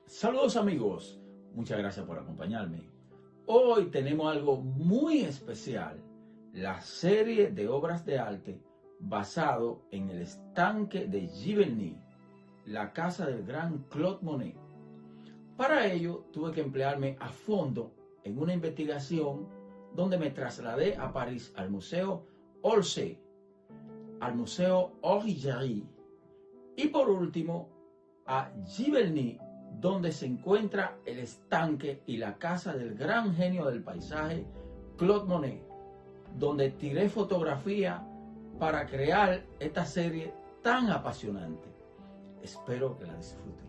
Saludos amigos, muchas gracias por acompañarme. Hoy tenemos algo muy especial, la serie de obras de arte basado en el estanque de Giverny, la casa del gran Claude Monet. Para ello tuve que emplearme a fondo en una investigación donde me trasladé a París al Museo Orsay, al Museo Orsay y por último a Giverny, donde se encuentra el estanque y la casa del gran genio del paisaje Claude Monet, donde tiré fotografía para crear esta serie tan apasionante. Espero que la disfruten.